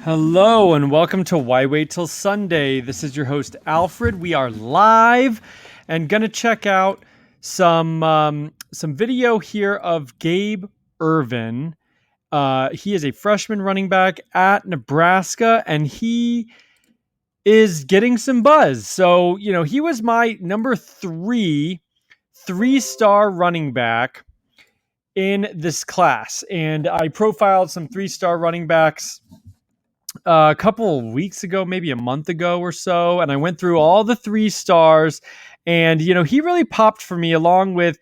Hello and welcome to Why Wait Till Sunday. This is your host Alfred. We are live and gonna check out some video here of Gabe Irvin. He is a freshman running back at Nebraska, and he is getting some buzz. So he was my number three-star running back in this class, and I profiled some 3-star running backs a couple of weeks ago, maybe a month ago or so, and I went through all the 3 stars, and he really popped for me along with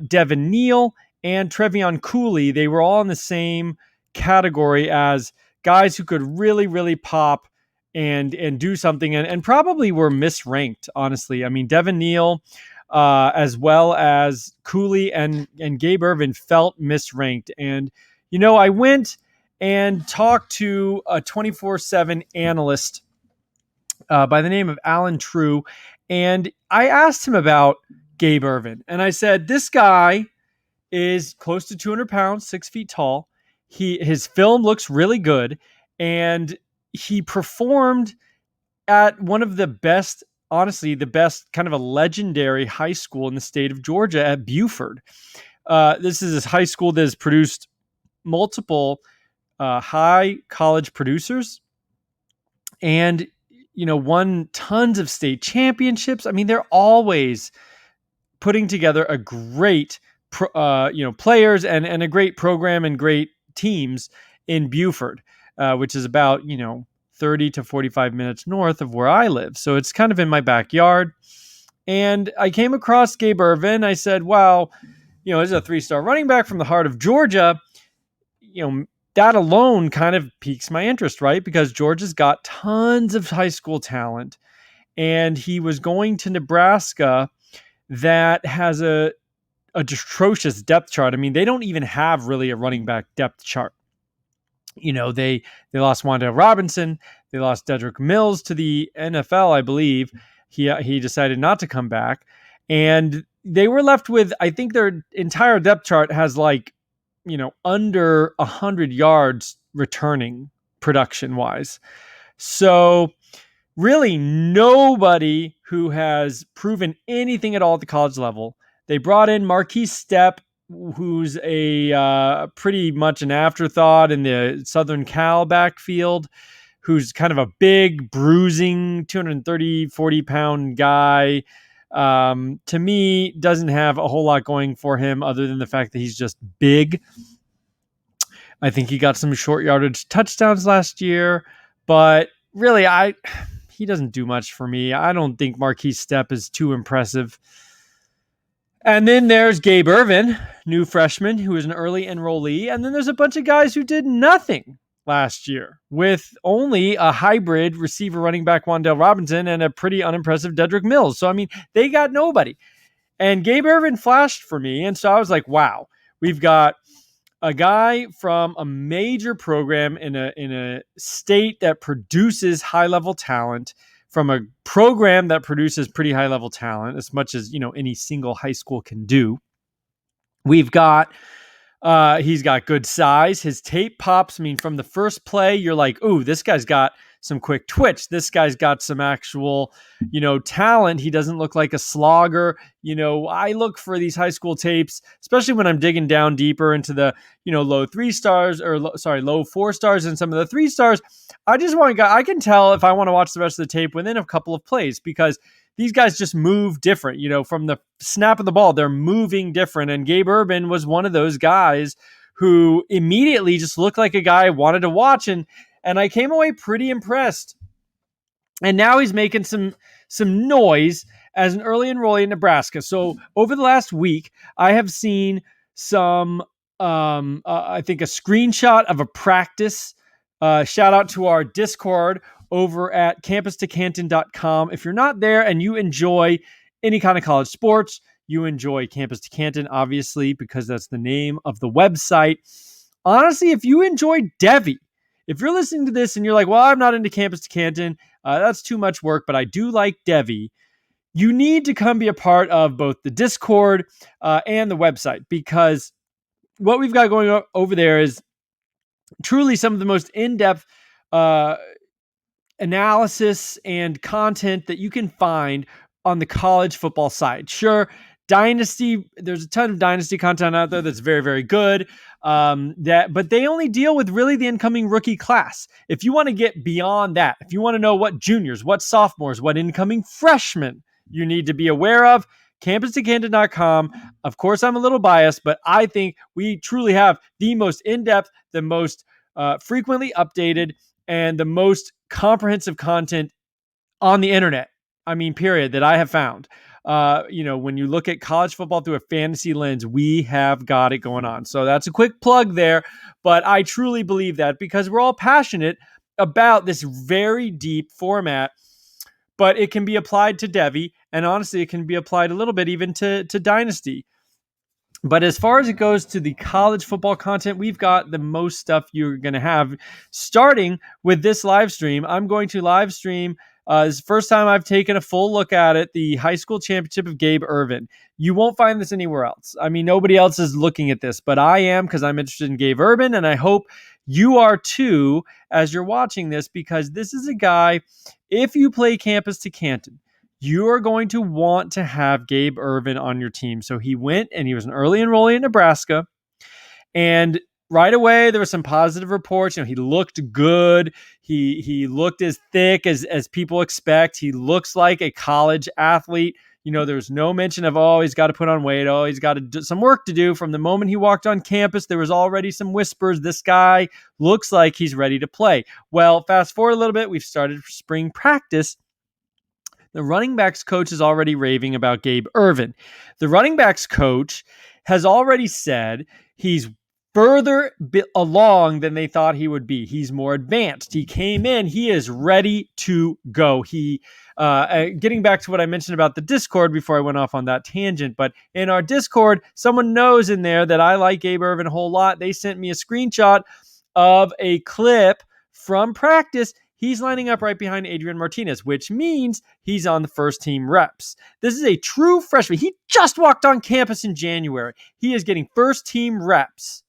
Devin Neal and Trevion Cooley. They were all in the same category as guys who could really pop and do something, and probably were misranked, honestly. I mean, Devin Neal as well as Cooley and Gabe Ervin felt misranked, and I went and talked to a 24/7 analyst by the name of Alan True, and I asked him about Gabe Irvin, and I said, this guy is close to 200 pounds, 6 feet tall. His film looks really good, and he performed at one of the best, honestly, the best kind of a legendary high school in the state of Georgia at Buford. This is a high school that has produced multiple high college producers and won tons of state championships. I mean, they're always putting together a great players and a great program and great teams in Buford, which is about 30 to 45 minutes north of where I live. So it's kind of in my backyard. And I came across Gabe Irvin. I said, wow, this is a 3-star running back from the heart of Georgia. That alone kind of piques my interest, right? Because Georgia's got tons of high school talent, and he was going to Nebraska that has a atrocious depth chart. I mean, they don't even have really a running back depth chart. They lost Wan'Dale Robinson, they lost Dedrick Mills to the NFL, I believe. He decided not to come back, and they were left with, I think their entire depth chart has under 100 yards returning production wise. So really nobody who has proven anything at all at the college level. They brought in Marquise Stepp, who's a pretty much an afterthought in the Southern Cal backfield, who's kind of a big, bruising, 230, 40-pound guy. To me, doesn't have a whole lot going for him other than the fact that he's just big. I think he got some short yardage touchdowns last year, but really, he doesn't do much for me. I don't think Marquise Stepp is too impressive. And then there's Gabe Irvin, new freshman, who is an early enrollee. And then there's a bunch of guys who did nothing last year with only a hybrid receiver running back Wan'Dale Robinson and a pretty unimpressive Dedrick Mills. So, I mean, they got nobody. And Gabe Irvin flashed for me. And so I was like, wow, we've got a guy from a major program in a state that produces high-level talent, from a program that produces pretty high-level talent, as much as any single high school can do. We've got he's got good size. His tape pops. I mean, from the first play, you're like, ooh, this guy's got some quick twitch. This guy's got some actual, talent. He doesn't look like a slogger. I look for these high school tapes, especially when I'm digging down deeper into the, low 3 stars low 4 stars and some of the 3 stars. I just want to, I can tell if I want to watch the rest of the tape within a couple of plays, because these guys just move different, from the snap of the ball, they're moving different. And Gabe Irvin was one of those guys who immediately just looked like a guy I wanted to watch. And I came away pretty impressed. And now he's making some noise as an early enrollee in Nebraska. So over the last week, I have seen some, I think a screenshot of a practice. Shout out to our Discord over at campus2canton.com. If you're not there and you enjoy any kind of college sports, you enjoy Campus to Canton, obviously, because that's the name of the website. Honestly, if you enjoy Devy, if you're listening to this and you're like, well, I'm not into Campus to Canton, that's too much work, but I do like Devy, you need to come be a part of both the Discord and the website, because what we've got going over there is truly some of the most in-depth uh, analysis and content that you can find on the college football side. Sure, Dynasty, there's a ton of Dynasty content out there that's very, very good. But they only deal with really the incoming rookie class. If you want to get beyond that, if you want to know what juniors, what sophomores, what incoming freshmen you need to be aware of, campus2canton.com. Of course, I'm a little biased, but I think we truly have the most in-depth, the most frequently updated, and the most comprehensive content on the internet. I mean, period, that I have found. When you look at college football through a fantasy lens, we have got it going on. So that's a quick plug there. But I truly believe that because we're all passionate about this very deep format, but it can be applied to Devi. And honestly, it can be applied a little bit even to Dynasty. But as far as it goes to the college football content, we've got the most stuff you're going to have. Starting with this live stream, I'm going to live stream. This is the first time I've taken a full look at it, the high school championship of Gabe Irvin. You won't find this anywhere else. I mean, nobody else is looking at this, but I am because I'm interested in Gabe Irvin, and I hope you are too as you're watching this, because this is a guy, if you play campus to Canton, you are going to want to have Gabe Ervin on your team. So he went and he was an early enrollee in Nebraska. And right away, there were some positive reports. He looked good. He looked as thick as people expect. He looks like a college athlete. There's no mention of, he's got to put on weight. He's got to do some work to do. From the moment he walked on campus, there was already some whispers. This guy looks like he's ready to play. Well, fast forward a little bit. We've started spring practice. The running backs coach is already raving about Gabe Ervin. The running backs coach has already said he's further along than they thought he would be. He's more advanced. He came in. He is ready to go. Getting back to what I mentioned about the Discord before I went off on that tangent, but in our Discord, someone knows in there that I like Gabe Ervin a whole lot. They sent me a screenshot of a clip from practice. He's lining up right behind Adrian Martinez, which means he's on the first team reps. This is a true freshman. He just walked on campus in January. He is getting first team reps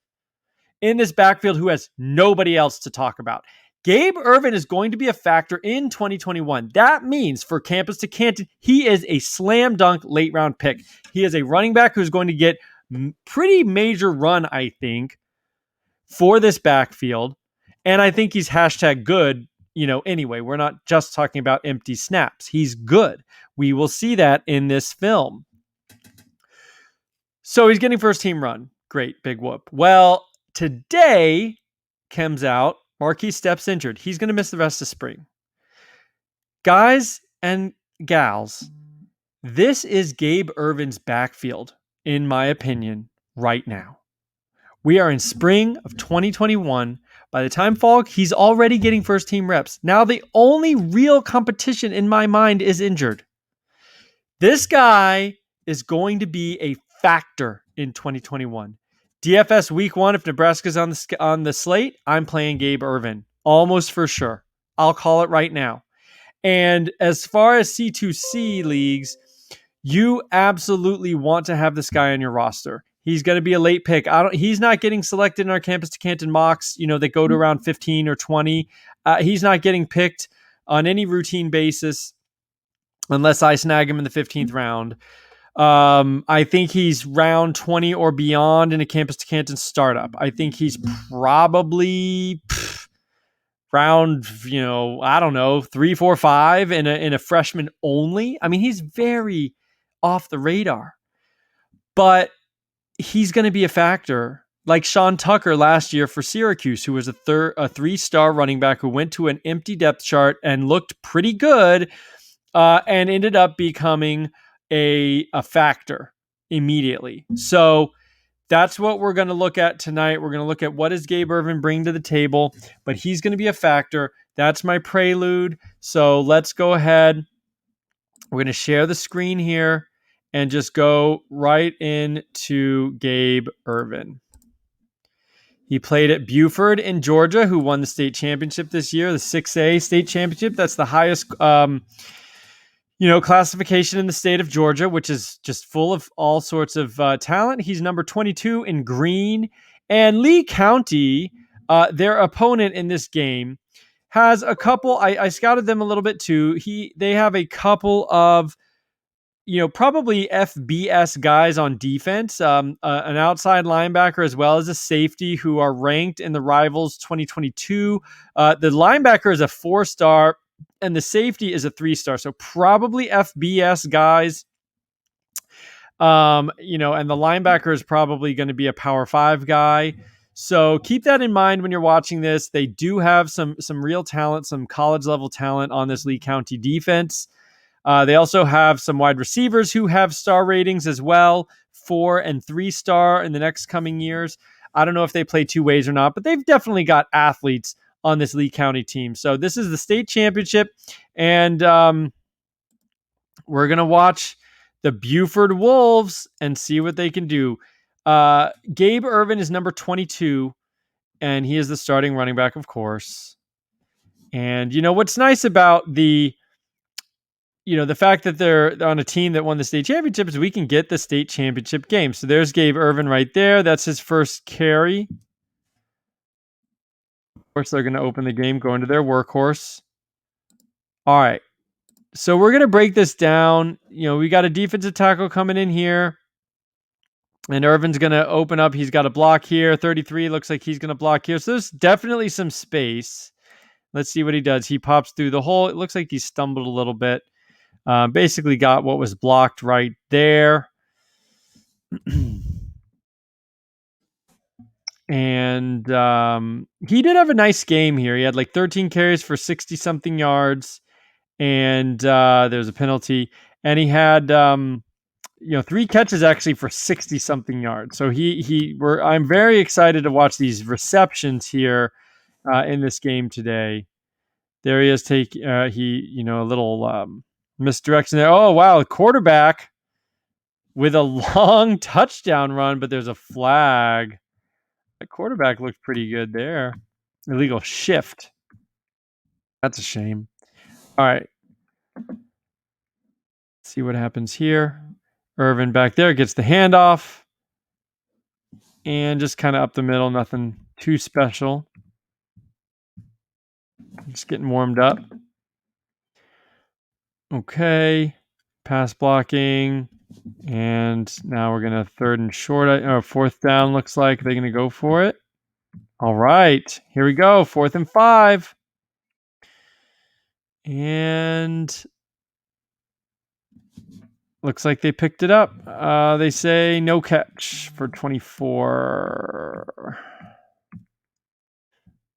in this backfield who has nobody else to talk about. Gabe Ervin is going to be a factor in 2021. That means for campus to Canton, he is a slam dunk late round pick. He is a running back who's going to get pretty major run, I think, for this backfield. And I think he's hashtag good. Anyway, we're not just talking about empty snaps. He's good. We will see that in this film. So he's getting first team run. Great, big whoop. Well, today comes out, Marquise Steps injured. He's going to miss the rest of spring. Guys and gals, this is Gabe Irvin's backfield, in my opinion, right now. We are in spring of 2021. By the time fall, he's already getting first team reps. Now the only real competition in my mind is injured. This guy is going to be a factor in 2021. DFS week 1, if Nebraska's on the slate, I'm playing Gabe Ervin. Almost for sure. I'll call it right now. And as far as C2C leagues, you absolutely want to have this guy on your roster. He's going to be a late pick. He's not getting selected in our campus to Canton mocks, that go to around 15 or 20. He's not getting picked on any routine basis unless I snag him in the 15th round. I think he's round 20 or beyond in a campus to Canton startup. I think he's probably round, 3, 4, 5 in a freshman only. I mean, he's very off the radar. But he's going to be a factor, like Sean Tucker last year for Syracuse, who was a 3-star running back who went to an empty depth chart and looked pretty good and ended up becoming a factor immediately. So that's what we're going to look at tonight. We're going to look at what does Gabe Ervin bring to the table, but he's going to be a factor. That's my prelude. So let's go ahead. We're going to share the screen here and just go right into Gabe Ervin. He played at Buford in Georgia, who won the state championship this year, the 6A state championship. That's the highest, classification in the state of Georgia, which is just full of all sorts of talent. He's number 22 in green. And Lee County, their opponent in this game, has a couple. I scouted them a little bit too. They have a couple of, probably FBS guys on defense, an outside linebacker as well as a safety who are ranked in the Rivals 2022. The linebacker is a 4-star and the safety is a 3-star. So probably FBS guys. And the linebacker is probably going to be a Power 5 guy. So keep that in mind when you're watching this. They do have some real talent, some college level talent on this Lee County defense. They also have some wide receivers who have star ratings as well, 4 and 3-star in the next coming years. I don't know if they play two ways or not, but they've definitely got athletes on this Lee County team. So this is the state championship, and we're going to watch the Buford Wolves and see what they can do. Gabe Irvin is number 22, and he is the starting running back, of course. And what's nice about the fact that they're on a team that won the state championship is we can get the state championship game. So there's Gabe Irvin right there. That's his first carry. Of course, they're going to open the game going to their workhorse. All right. So we're going to break this down. We got a defensive tackle coming in here. And Irvin's going to open up. He's got a block here. 33 looks like he's going to block here. So there's definitely some space. Let's see what he does. He pops through the hole. It looks like he stumbled a little bit. Basically got what was blocked right there. And he did have a nice game here. He had like 13 carries for 60-something yards. And there's a penalty. And he had 3 catches actually for 60-something yards. So I'm very excited to watch these receptions here in this game today. There he is. A little misdirection there. Oh, wow. Quarterback with a long touchdown run, but there's a flag. The quarterback looked pretty good there. Illegal shift. That's a shame. All right. Let's see what happens here. Irvin back there gets the handoff. And just kind of up the middle. Nothing too special. Just getting warmed up. Okay. Pass blocking. And now we're going to 3rd and short. 4th down looks like they're going to go for it. All right. Here we go. 4th and 5. And looks like they picked it up. They say no catch for 24.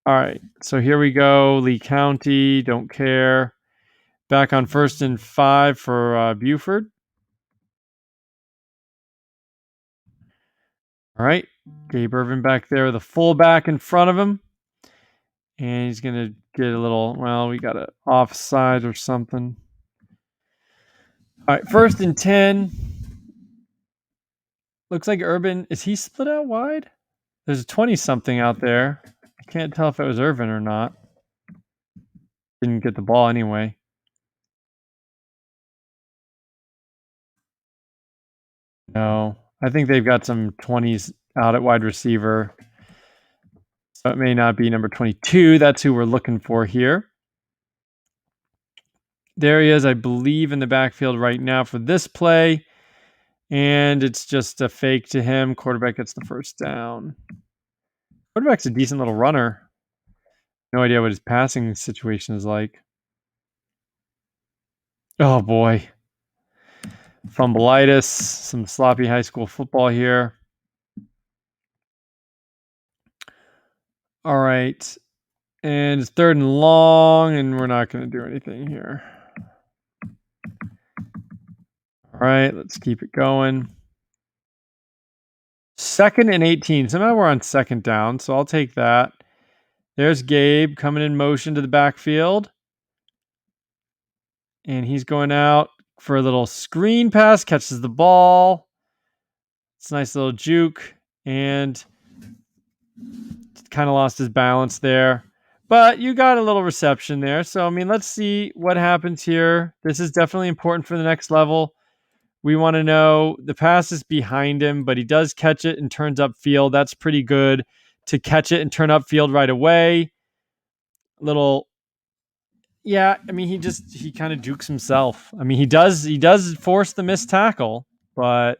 All right. So here we go. Lee County. Don't care. Back on 1st and 5 for Buford. All right. Gabe Irvin back there, the fullback in front of him. And he's going to get a little, we got an offside or something. All right. 1st and 10. Looks like Irvin, is he split out wide? There's a 20-something out there. I can't tell if it was Irvin or not. Didn't get the ball anyway. No. I think they've got some 20s out at wide receiver. So it may not be number 22. That's who we're looking for here. There he is, I believe, in the backfield right now for this play. And it's just a fake to him. Quarterback gets the 1st down. Quarterback's a decent little runner. No idea what his passing situation is like. Oh, boy. Fumbleitis. Some sloppy high school football here. All right. And it's 3rd and long, and we're not going to do anything here. All right, let's keep it going. 2nd and 18. Somehow we're on 2nd down, so I'll take that. There's Gabe coming in motion to the backfield. And he's going out for a little screen pass, catches the ball. It's a nice little juke, and kind of lost his balance there. But you got a little reception there. So, let's see what happens here. This is definitely important for the next level. We want to know the pass is behind him, but he does catch it and turns upfield. That's pretty good to catch it and turn upfield right away. Little Yeah, I mean, he kind of jukes himself. I mean, he does force the missed tackle, but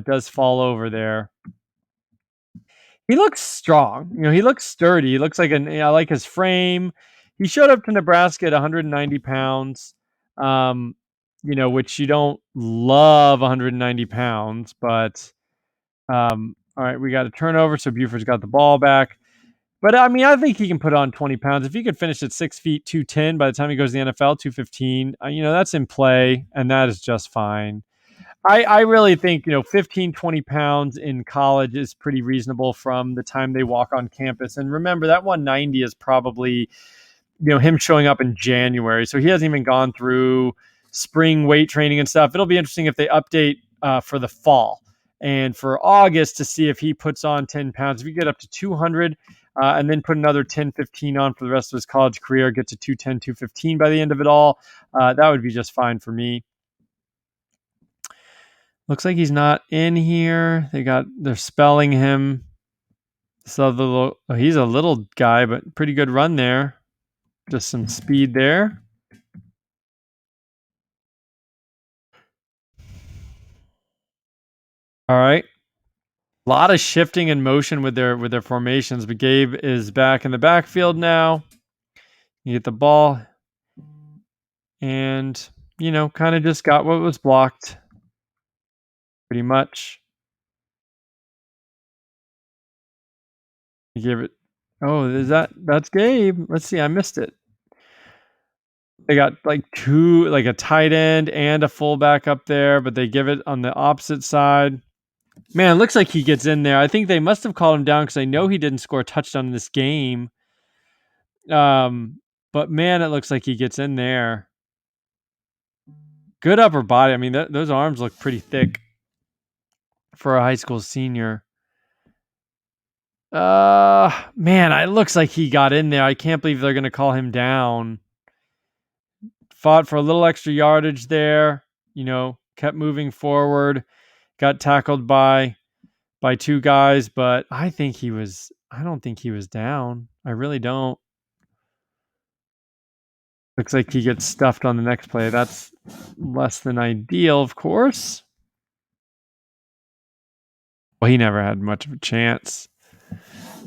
does fall over there. He looks strong. He looks sturdy. He looks like I like his frame. He showed up to Nebraska at 190 pounds. Um, which you don't love 190 pounds, but all right, we got a turnover, so Buford's got the ball back. But I mean, I think he can put on 20 pounds. If he could finish at 6 feet, 210 by the time he goes to the NFL, 215, that's in play, and that is just fine. I really think, 15, 20 pounds in college is pretty reasonable from the time they walk on campus. And remember, that 190 is probably, him showing up in January. So he hasn't even gone through spring weight training and stuff. It'll be interesting if they update for the fall and for August to see if he puts on 10 pounds. If you get up to 200 and then put another 10, 15 on for the rest of his college career, get to 210, 215 by the end of it all, that would be just fine for me. Looks like he's not in here. They're spelling him. So he's a little guy, but pretty good run there. Just some speed there. All right. A lot of shifting and motion with their formations, but Gabe is back in the backfield now. You get the ball and, kind of just got what was blocked pretty much. You give it. Oh, that's Gabe? Let's see. I missed it. They got like a tight end and a fullback up there, but they give it on the opposite side. Man, it looks like he gets in there. I think they must have called him down because I know he didn't score a touchdown in this game. But man, it looks like he gets in there. Good upper body. I mean, those arms look pretty thick for a high school senior. Man, it looks like he got in there. I can't believe they're going to call him down. Fought for a little extra yardage there. Kept moving forward. Got tackled by two guys, but I don't think he was down. I really don't. Looks like he gets stuffed on the next play. That's less than ideal, of course. Well, he never had much of a chance.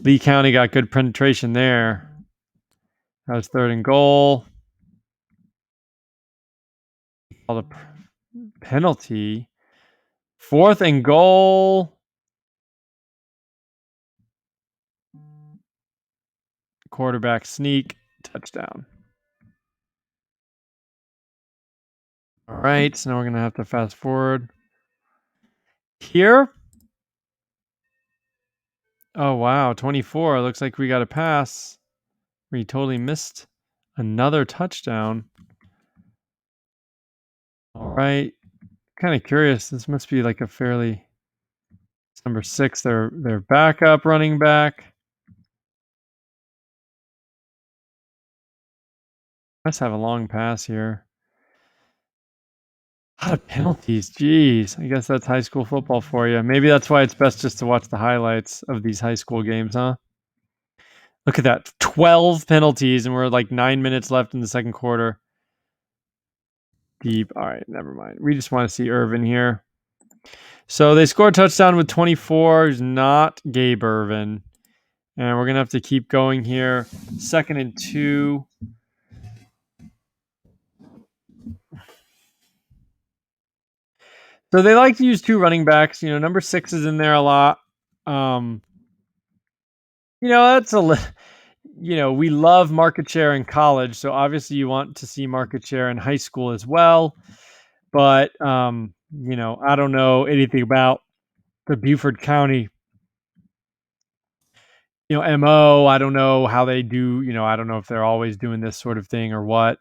Lee County got good penetration there. That was 3rd and goal. All the penalty. 4th and goal. Quarterback sneak. Touchdown. All right, so now we're going to have to fast forward. Here. Oh, wow. 24. Looks like we got a pass. We totally missed another touchdown. All right. Kind of curious. This must be like a fairly... It's number 6, their backup running back. Must have a long pass here. A lot of penalties. Jeez. I guess that's high school football for you. Maybe that's why it's best just to watch the highlights of these high school games, huh? Look at that. 12 penalties, and we're like 9 minutes left in the second quarter. Deep. All right, never mind. We just want to see Irvin here. So they scored a touchdown with 24. Who's not Gabe Irvin. And we're going to have to keep going here. 2nd and 2. So they like to use 2 running backs. Number 6 is in there a lot. That's we love market share in college. So obviously you want to see market share in high school as well. But, I don't know anything about the Beaufort County, MO. I don't know how they do, I don't know if they're always doing this sort of thing or what.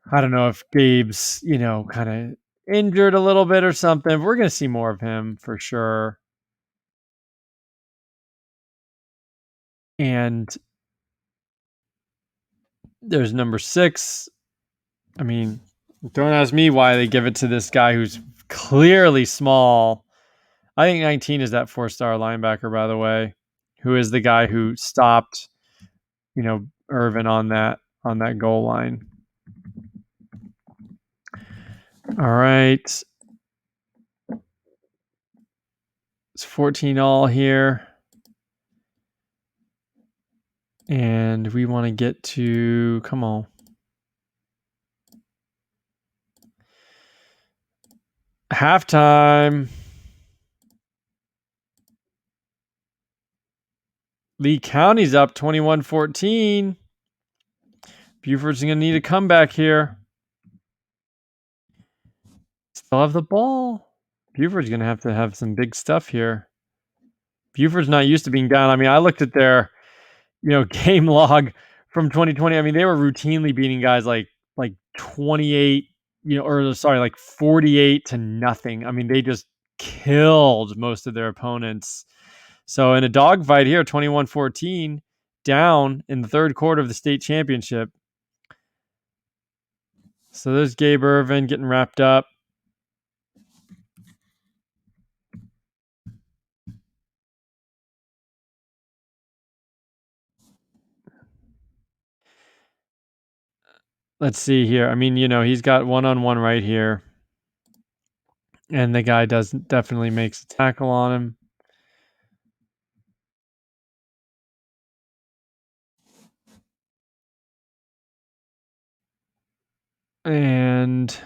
I don't know if Gabe's, kind of injured a little bit or something. We're going to see more of him for sure. And there's number 6. I mean, don't ask me why they give it to this guy who's clearly small. I think 19 is that 4-star linebacker, by the way, who is the guy who stopped, Irvin on that on that goal line. All right. It's 14 all here. And we want to get to, come on. Halftime. Lee County's up 21-14. Buford's going to need a comeback here. Still have the ball. Buford's going to have some big stuff here. Buford's not used to being down. I mean, I looked at their, game log from 2020. I mean, they were routinely beating guys like 28, like 48 to nothing. I mean, they just killed most of their opponents. So in a dogfight here, 21-14, down in the third quarter of the state championship. So there's Gabe Irvin getting wrapped up. Let's see here. I mean, he's got one-on-one right here. And the guy definitely makes a tackle on him. And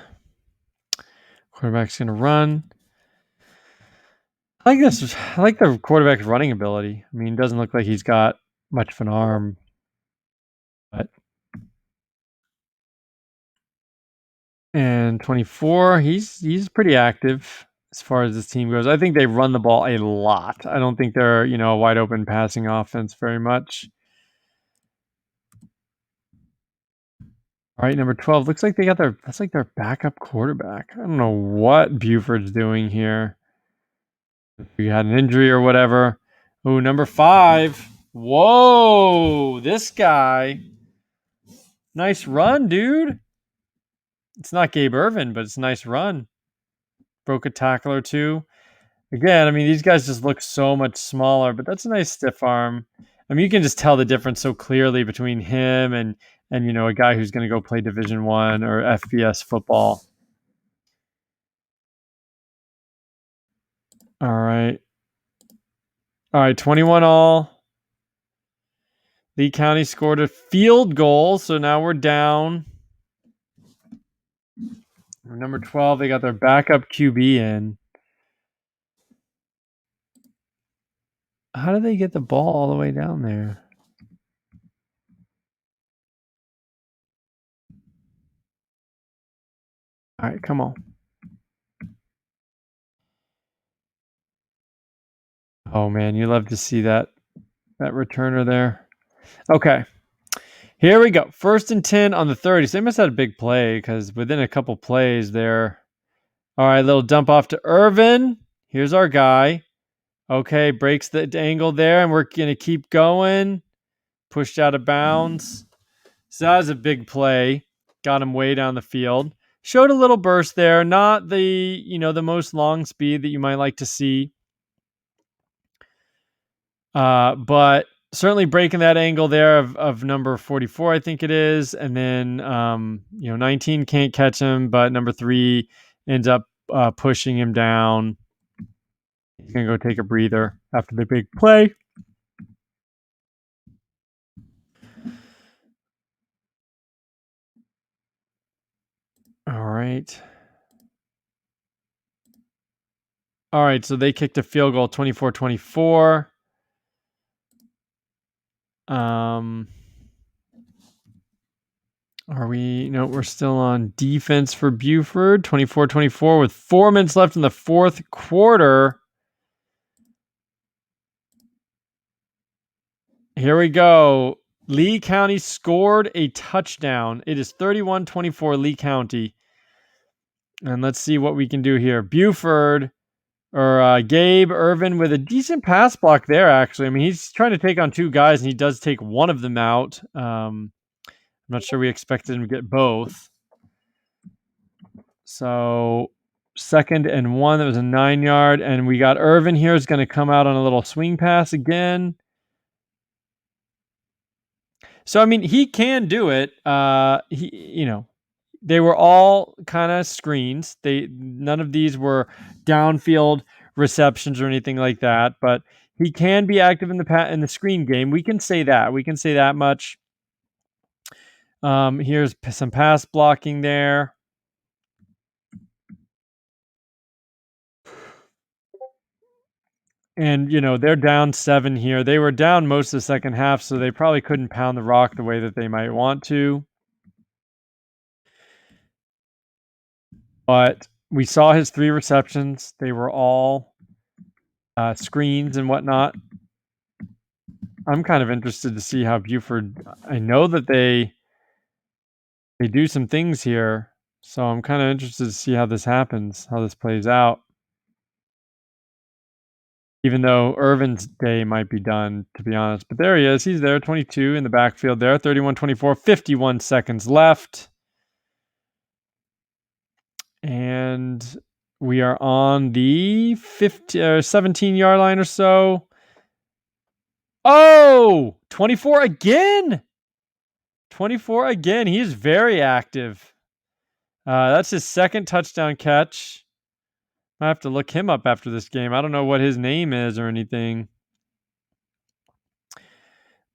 quarterback's going to run. I like this. I like the quarterback's running ability. I mean, it doesn't look like he's got much of an arm. But and 24, he's pretty active as far as this team goes. I think they run the ball a lot. I don't think they're, a wide open passing offense very much. All right, number 12. Looks like that's like their backup quarterback. I don't know what Buford's doing here. If he had an injury or whatever. Oh, number 5. Whoa, this guy. Nice run, dude. It's not Gabe Irvin, but it's a nice run. Broke a tackle or two. Again, I mean, these guys just look so much smaller, but that's a nice stiff arm. I mean, you can just tell the difference so clearly between him and a guy who's going to go play Division I or FBS football. All right. 21 all. Lee County scored a field goal, so now we're down. Number 12, they got their backup QB in. How did they get the ball all the way down there? All right, come on. Oh, man, you love to see that returner there. Okay. Here we go. 1st and 10 on the 30. So they must have had a big play because within a couple plays there. All right, little dump off to Irvin. Here's our guy. Okay, breaks the angle there, and we're going to keep going. Pushed out of bounds. So that was a big play. Got him way down the field. Showed a little burst there. Not the, the most long speed that you might like to see. But certainly breaking that angle there of number 44, I think it is. And then, 19 can't catch him, but number 3 ends up pushing him down. He's going to go take a breather after the big play. All right. So they kicked a field goal, 24-24. Are we? No, we're still on defense for Buford. 24-24 with 4 minutes left in the fourth quarter. Here we go. Lee County scored a touchdown. It is 31-24 Lee County. And let's see what we can do here. Buford or Gabe Irvin with a decent pass block there, actually. I mean, he's trying to take on 2 guys, and he does take one of them out. I'm not sure we expected him to get both. So 2nd and 1, that was a 9-yard. And we got Irvin here is going to come out on a little swing pass again. So I mean, he can do it. They were all kind of screens. None of these were downfield receptions or anything like that. But he can be active in the screen game. We can say that. We can say that much. Here's some pass blocking there. And, they're down 7 here. They were down most of the second half, so they probably couldn't pound the rock the way that they might want to. But we saw his 3 receptions. They were all screens and whatnot. I'm kind of interested to see how Buford. I know that they do some things here, so I'm kind of interested to see how this happens, how this plays out. Even though Irvin's day might be done, to be honest. But there he is. He's there, 22 in the backfield there, 31-24, 51 seconds left. And we are on the 17-yard line or so. Oh, 24 again. 24 again. He is very active. That's his second touchdown catch. I have to look him up after this game. I don't know what his name is or anything.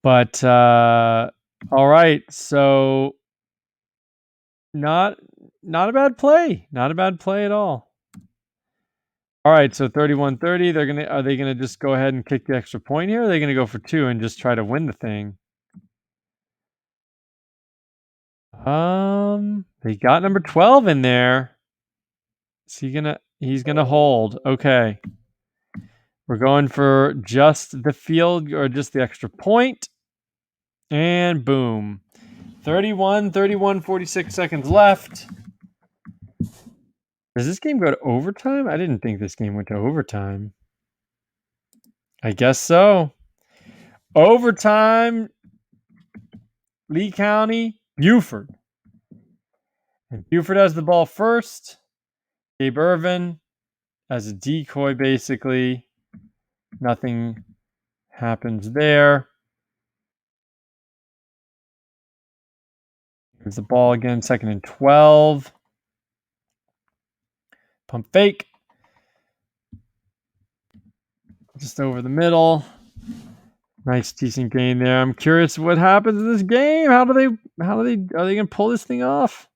But all right, so not a bad play. Not a bad play at all. All right, so 31-30. Are they gonna just go ahead and kick the extra point here? Or are they gonna go for 2 and just try to win the thing? They got number 12 in there. He's gonna hold. Okay. We're going for just the field or just the extra point. And boom. 31, 46 seconds left. Does this game go to overtime? I didn't think this game went to overtime. I guess so. Overtime. Lee County, Buford. And Buford has the ball first. Gabe Irvin as a decoy, basically. Nothing happens there. Here's the ball again, 2nd and 12. Pump fake. Just over the middle. Nice, decent gain there. I'm curious what happens in this game. Are they going to pull this thing off?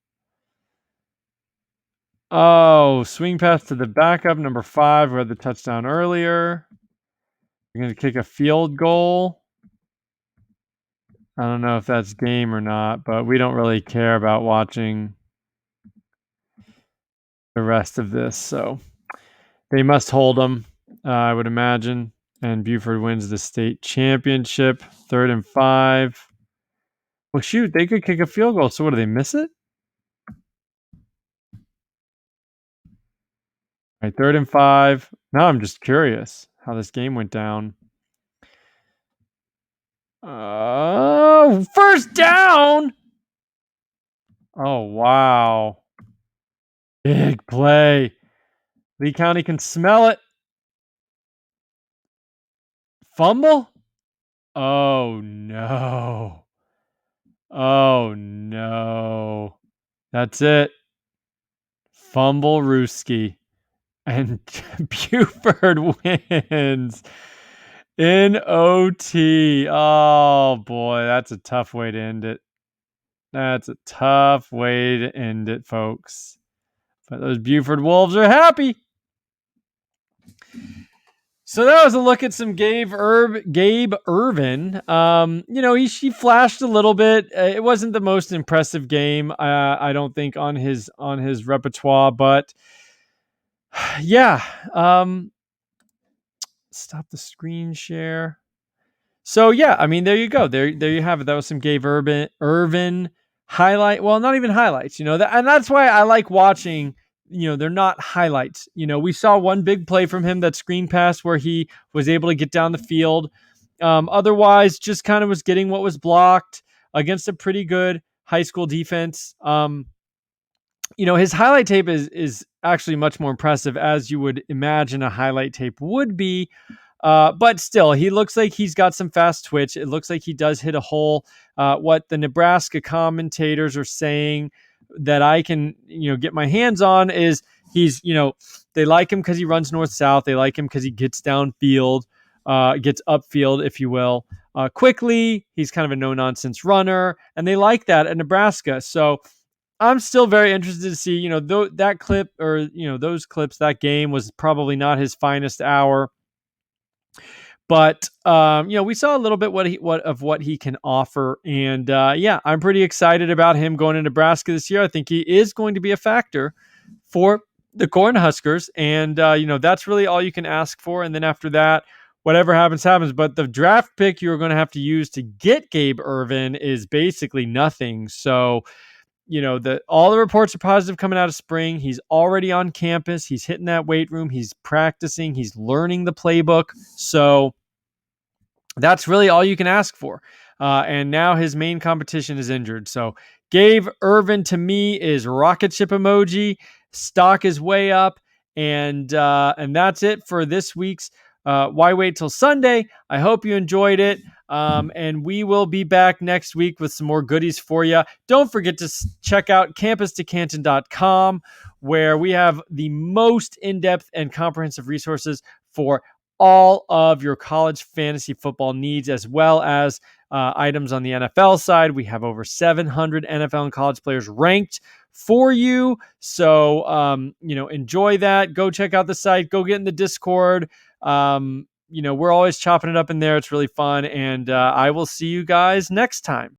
Oh, swing pass to the backup, number 5, who had the touchdown earlier. They're going to kick a field goal. I don't know if that's game or not, but we don't really care about watching the rest of this. So they must hold them, I would imagine. And Buford wins the state championship, 3rd and 5. Well, shoot, they could kick a field goal. So what, do they miss it? All right, 3rd and 5. Now I'm just curious how this game went down. First down! Oh, wow. Big play. Lee County can smell it. Fumble? Oh, no. Oh, no. That's it. Fumble Rooski. And Buford wins in OT. Oh, boy. That's a tough way to end it. That's a tough way to end it, folks. But those Buford Wolves are happy. So that was a look at some Gabe Irvin. He flashed a little bit. It wasn't the most impressive game, I don't think, on his repertoire, but yeah. Stop the screen share. So yeah, I mean, there you go. There you have it. That was some Gabe Irvin highlight. Well, not even highlights, and that's why I like watching. They're not highlights. We saw one big play from him, that screen pass where he was able to get down the field. Otherwise, just kind of was getting what was blocked against a pretty good high school defense. His highlight tape is actually much more impressive, as you would imagine a highlight tape would be. But still, he looks like he's got some fast twitch. It looks like he does hit a hole. What the Nebraska commentators are saying that I can, get my hands on is he's, they like him because he runs north-south. They like him because he gets downfield, gets upfield, if you will, quickly. He's kind of a no-nonsense runner, and they like that at Nebraska. So I'm still very interested to see, that clip or, those clips, that game was probably not his finest hour. But we saw a little bit what he can offer, and I'm pretty excited about him going to Nebraska this year. I think he is going to be a factor for the Cornhuskers, and that's really all you can ask for. And then after that, whatever happens, happens. But the draft pick you're going to have to use to get Gabe Irvin is basically nothing. So all the reports are positive coming out of spring. He's already on campus. He's hitting that weight room. He's practicing. He's learning the playbook. So that's really all you can ask for. And now his main competition is injured. So Gabe Irvin to me is rocket ship emoji. Stock is way up. And that's it for this week's Why Wait Till Sunday. I hope you enjoyed it. And we will be back next week with some more goodies for you. Don't forget to check out campustocanton.com, where we have the most in-depth and comprehensive resources for all of your college fantasy football needs, as well as items on the NFL side. We have over 700 NFL and college players ranked for you. So, enjoy that. Go check out the site. Go get in the Discord. We're always chopping it up in there. It's really fun. And I will see you guys next time.